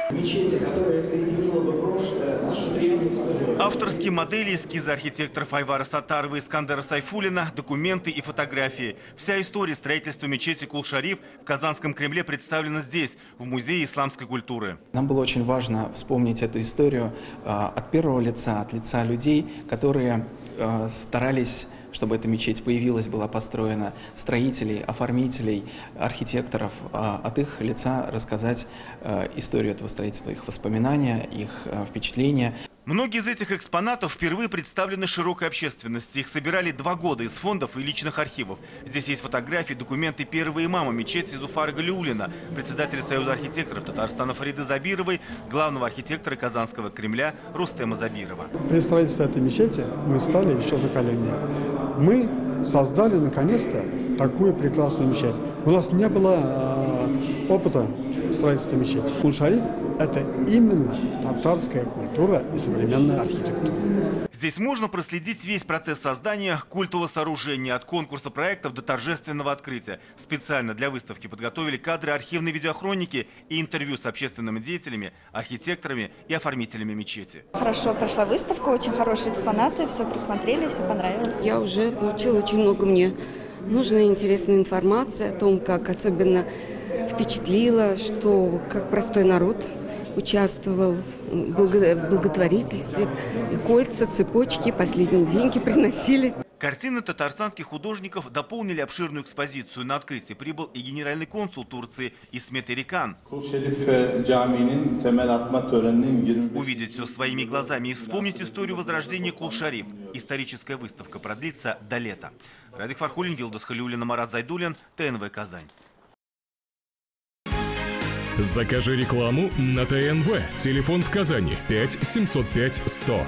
Мечети, которая соединила бы прошлое, нашу древнюю историю. Авторские модели, эскизы архитекторов Айвара Саттарова и Искандера Сайфуллина, документы и фотографии. Вся история строительства мечети Кул-Шариф в Казанском Кремле представлена здесь, в Музее исламской культуры. Нам было очень важно вспомнить эту историю от первого лица, от лица людей, которые старались, чтобы эта мечеть появилась, была построена, строителей, оформителей, архитекторов, от их лица рассказать историю этого строительства, их воспоминания, их впечатления. Многие из этих экспонатов впервые представлены широкой общественности. Их собирали 2 года из фондов и личных архивов. Здесь есть фотографии, документы первого имама мечети Зуфара Галиуллина, председателя Союза архитекторов Татарстана Фариды Забировой, главного архитектора Казанского Кремля Рустема Забирова. При строительстве этой мечети мы стали еще за колени. Мы создали наконец-то такую прекрасную мечеть. У нас не было опыта строительства мечети. Кул-Шариф – это именно татарская культура и современная архитектура. Здесь можно проследить весь процесс создания культового сооружения, от конкурса проектов до торжественного открытия. Специально для выставки подготовили кадры архивной видеохроники и интервью с общественными деятелями, архитекторами и оформителями мечети. Хорошо прошла выставка, очень хорошие экспонаты, все просмотрели, все понравилось. Я уже получила очень много мне нужной и интересной информации о том, как особенно впечатлило, что как простой народ участвовал в благотворительстве. И кольца, цепочки, последние деньги приносили. Картины татарстанских художников дополнили обширную экспозицию. На открытие прибыл и генеральный консул Турции Исмет Эрикан. Увидеть все своими глазами и вспомнить историю возрождения Кул-Шариф. Историческая выставка продлится до лета. Радик Фархуллин, Гилдас Халиуллина, Марат Зайдуллин, ТНВ Казань. Закажи рекламу на ТНВ. Телефон в Казани 5 705 100.